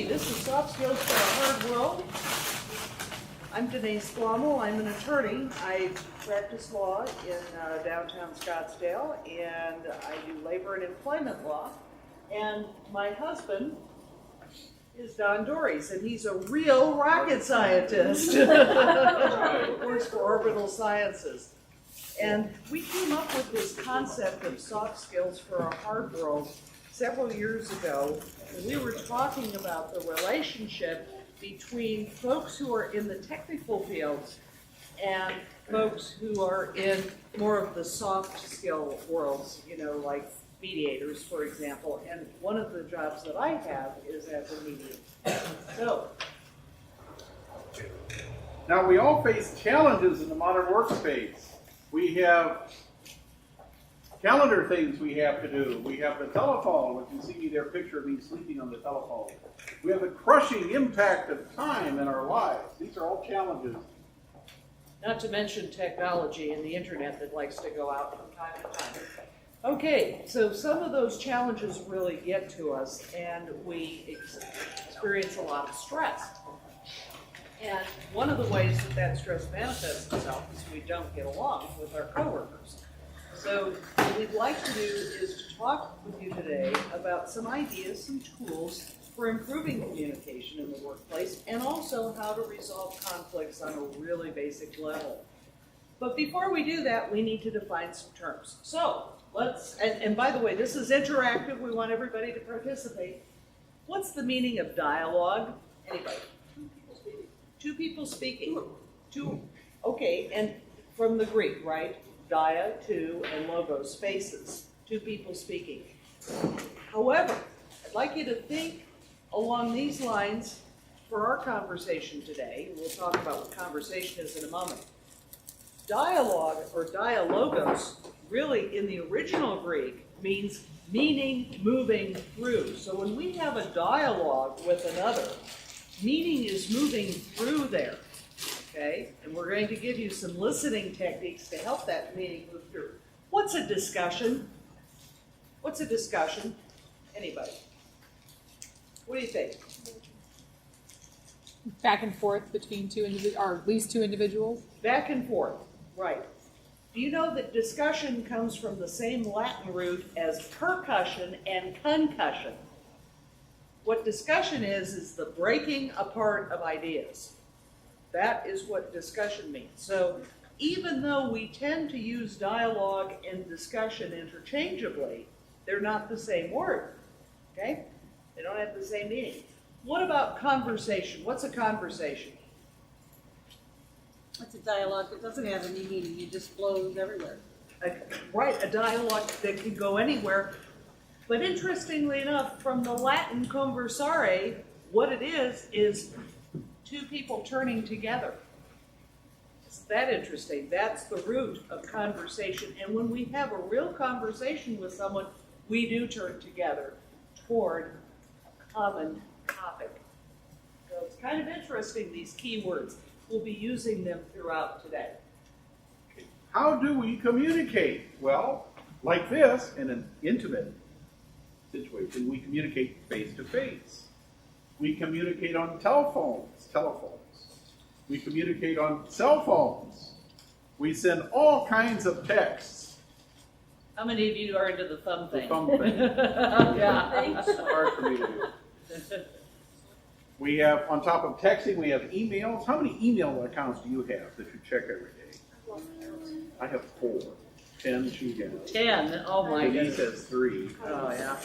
Okay, this is Soft Skills for a Hard World. I'm Denise Blommel. I'm an attorney. I practice law in downtown Scottsdale, and I do labor and employment law. And my husband is Donald Doerres, and he's a real rocket scientist. Works for Orbital Sciences. And we came up with this concept of soft skills for a hard world several years ago. And we were talking about the relationship between folks who are in the technical fields and folks who are in more of the soft skill worlds, you know, like mediators, for example. And one of the jobs that I have is as a mediator. So, now we all face challenges in the modern workspace. We have calendar things we have to do. We have the telephone, which you see me there, picture of me sleeping on the telephone. We have the crushing impact of time in our lives. These are all challenges. not to mention technology and the internet that likes to go out from time to time. Okay, so some of those challenges really get to us, and we experience a lot of stress. And one of the ways that that stress manifests itself is we don't get along with our coworkers. So what we'd like to do is to talk with you today about some ideas, some tools for improving communication in the workplace, and also how to resolve conflicts on a really basic level. But before we do that, we need to define some terms. So let's, and by the way, this is interactive. We want everybody to participate. What's the meaning of dialogue? Anybody? Two people speaking. Two. Okay, and from the Greek, right? Dia, two, and logos, spaces. Two people speaking. However, I'd like you to think along these lines for our conversation today. We'll talk about what conversation is in a moment. Dialogue, or dialogos, really in the original Greek means meaning moving through. So when we have a dialogue with another, meaning is moving through there, okay? And we're going to give you some listening techniques to help that meaning move through. What's a discussion? What's a discussion? Anybody? What do you think? Back and forth between two individuals, or at least two individuals. Back and forth, right. Do you know that discussion comes from the same Latin root as percussion and concussion? What discussion is the breaking apart of ideas. That is what discussion means. So even though we tend to use dialogue and discussion interchangeably, they're not the same word, okay? They don't have the same meaning. What about conversation? What's a conversation? It's a dialogue that doesn't have any meaning. It just flows everywhere. Right, a dialogue that can go anywhere. But interestingly enough, from the Latin conversare, what it is two people turning together. Isn't that interesting? That's the root of conversation. And when we have a real conversation with someone, we do turn together toward a common topic. So it's kind of interesting, these key words. We'll be using them throughout today. How do we communicate? Well, like this, in an intimate situation, we communicate face to face. We communicate on telephones. We communicate on cell phones. We send all kinds of texts. How many of you are into the thumb thing? The thumb thing. Yeah. It's hard for me to do. We have, on top of texting, we have emails. How many email accounts do you have that you check every day? I have 4. 10 she has. 10. Oh my Denise goodness. has 3. Oh yeah.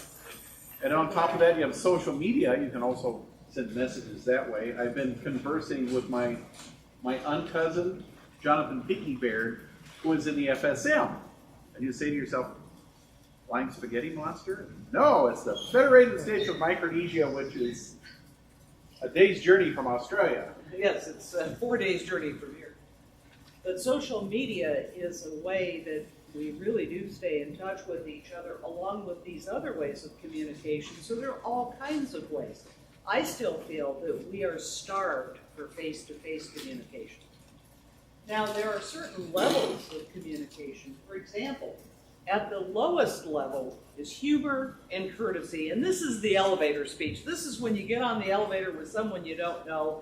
And on top of that, you have social media. You can also send messages that way. I've been conversing with my uncousin, Jonathan Picky Baird, who is in the FSM. And you say to yourself, Flying Spaghetti Monster? No, it's the Federated States of Micronesia, which is a day's journey from Australia. Yes, it's a 4 days journey from here. But social media is a way that we really do stay in touch with each other along with these other ways of communication. So there are all kinds of ways. I still feel that we are starved for face-to-face communication. Now, there are certain levels of communication. For example, At the lowest level is humor and courtesy. And this is the elevator speech. This is when you get on the elevator with someone you don't know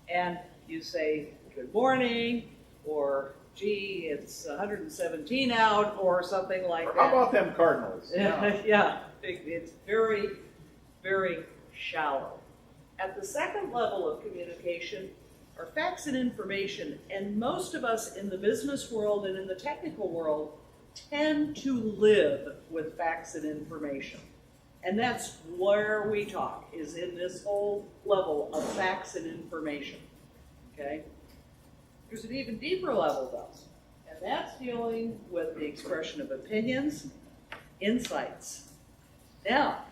and you say, good morning, or gee, it's 117 out, or something like Or that. how about them Cardinals? Yeah, it's very, very shallow. At the second level of communication are facts and information, and most of us in the business world and in the technical world tend to live with facts and information. And that's where we talk, is in this whole level of facts and information, okay? There's an even deeper level, though, and that's dealing with the expression of opinions, insights. Now,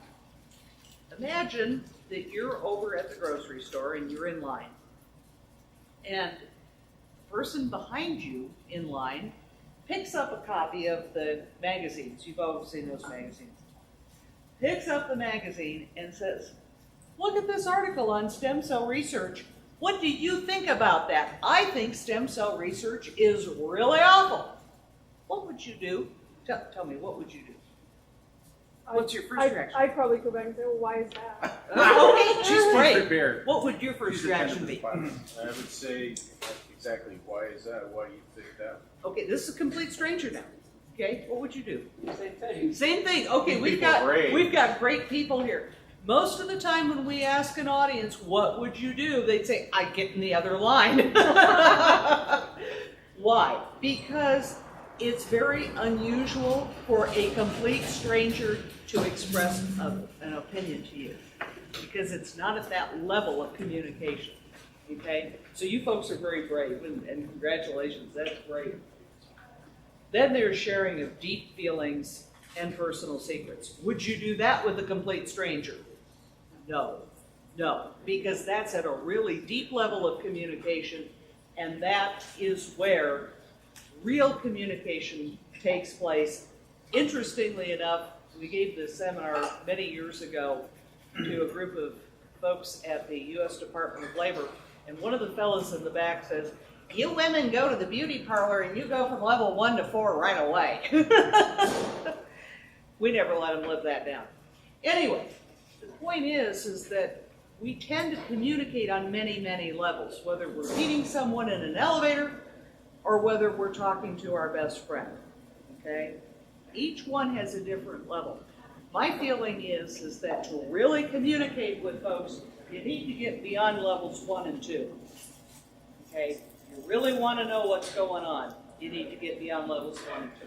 imagine that you're over at the grocery store and you're in line. And the person behind you in line picks up a copy of the magazines. You've all seen those magazines. Picks up the magazine and says, look at this article on stem cell research. What do you think about that? I think stem cell research is really awful. What would you do? Tell me, what would you do? What's your first reaction? I'd probably go back and say, well, why is that? Okay, she's She's great. prepared. What would your first She's reaction attended be? the spot. I would say exactly why is that? Why do you think that? Okay, this is a complete stranger now. Okay, what would you do? Same thing. Same thing. Okay, These we've people are brave. got great people here. Most of the time when we ask an audience, what would you do? They'd say, I'd get in the other line. Why? Because it's very unusual for a complete stranger to express an opinion to you. Because it's not at that level of communication. Okay? So you folks are very brave, and congratulations, that's great. Then there's sharing of deep feelings and personal secrets. Would you do that with a complete stranger? No, because that's at a really deep level of communication, and that is where real communication takes place. Interestingly enough, we gave this seminar many years ago to a group of folks at the U.S. Department of Labor, and one of the fellows in the back says, you women go to the beauty parlor and you go from level 1 to 4 right away. We never let them live that down. Anyway, the point is that we tend to communicate on many, many levels, whether we're meeting someone in an elevator or whether we're talking to our best friend, okay? Each one has a different level. My feeling is that to really communicate with folks, you need to get beyond levels 1 and 2, okay? If you really want to know what's going on, you need to get beyond levels 1 and 2.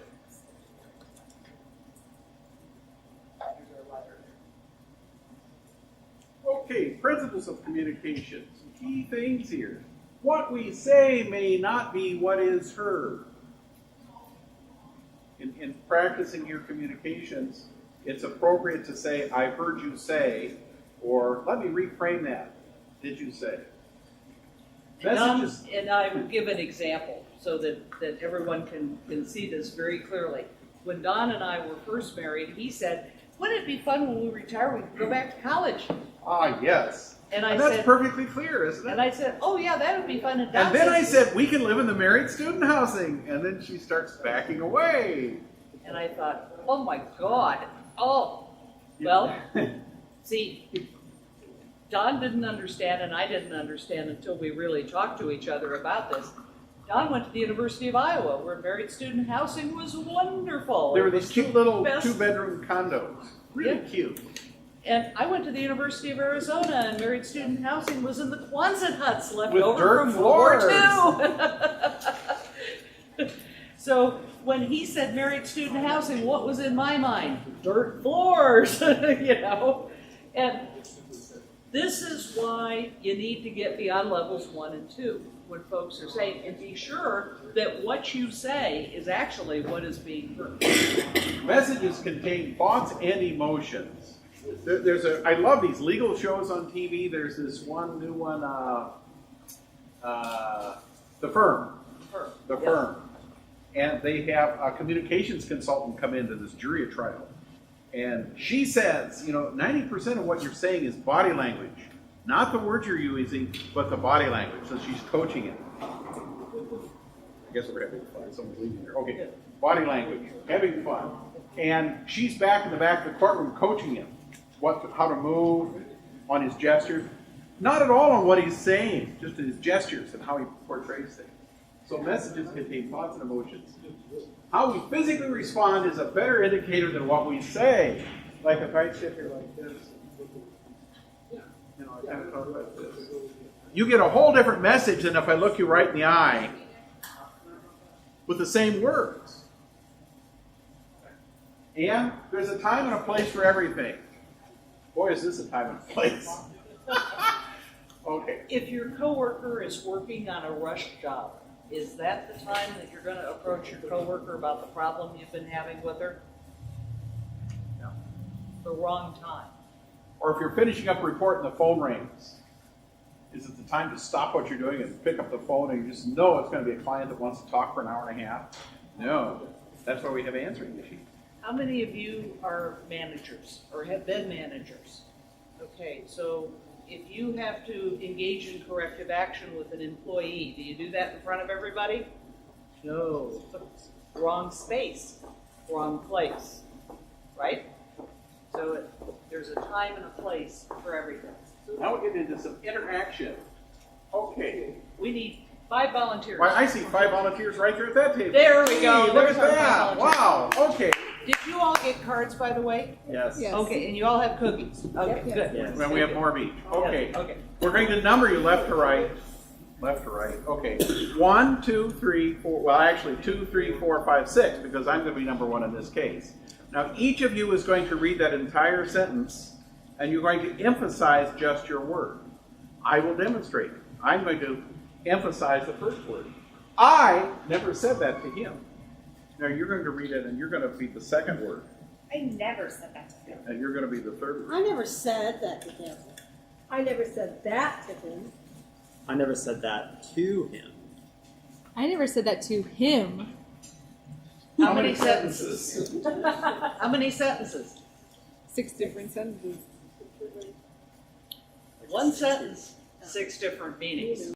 Okay, principles of communication. Some key things here. What we say may not be what is heard. In practicing your communications, it's appropriate to say, I heard you say, or let me reframe that. Did you say? Messages. And I would give an example so that everyone can see this very clearly. When Don and I were first married, he said, wouldn't it be fun when we retire, we could go back to college? Ah, yes. And I that's said, perfectly clear, isn't it? and I said, oh yeah, that would be fun. And Don And then I says- said, we can live in the married student housing. And then she starts backing away. And I thought, oh my God. Oh, well, see, Don didn't understand and I didn't understand until we really talked to each other about this. Don went to the University of Iowa, where married student housing was wonderful. There were It these was cute the little best. 2-bedroom condos. Really Yeah. cute. And I went to the University of Arizona, and married student housing was in the Quonset huts left With over dirt from World War floors. II. So when he said married student housing, what was in my mind? Dirt floors, you know? And this is why you need to get beyond levels 1 and 2 when folks are saying, and be sure that what you say is actually what is being heard. Messages contain thoughts and emotions. I love these legal shows on TV. There's this one new one, The Firm. The Yep. Firm. And they have a communications consultant come into this jury trial. And she says, 90% of what you're saying is body language. Not the words you're using, but the body language. So she's coaching it. I guess we're having fun. Someone's leaving here. Okay. body language, having fun. And she's back in the back of the courtroom coaching him how to move, on his gestures. Not at all on what he's saying, just his gestures and how he portrays things. So messages contain thoughts and emotions. How we physically respond is a better indicator than what we say. Like if I sit here like this, you know, I kind of talk like this. You get a whole different message than if I look you right in the eye with the same words. And there's a time and a place for everything. Boy, is this a time and a place. Okay. If your coworker is working on a rush job, is that the time that you're going to approach your coworker about the problem you've been having with her? No. The wrong time. Or if you're finishing up a report and the phone rings, is it the time to stop what you're doing and pick up the phone and you just know it's going to be a client that wants to talk for an hour and a half? No. That's why we have answering machines. How many of you are managers or have been managers? Okay, so if you have to engage in corrective action with an employee, do you do that in front of everybody? No. Wrong space, wrong place, right? So there's a time and a place for everything. Now we get into some interaction. Okay. We need 5 volunteers. Well, I see 5 volunteers right there at that table. There we go. Hey, look There's at our that. 5 volunteers. Wow. Okay. Did you all get cards, by the way? Yes. Yes. Okay, and you all have cookies? Okay, Yep. good. Yes. Then we have more of each. Okay. Yes, okay. We're going to number you left to right. Left to right. Okay. 1, 2, 3, 4. Well, actually 2, 3, 4, 5, 6, because I'm going to be number 1 in this case. Now, each of you is going to read that entire sentence, and you're going to emphasize just your word. I will demonstrate. I'm going to emphasize the first word. I never said that to him. Now, you're going to read it, and you're going to be the second word, I never said that to him. and you're going to be the third word. I never said that to him. I never said that to him. I never said that to him. I never said that to him. How many sentences? How many sentences? 6 different sentences. One sentence, 6 different meanings.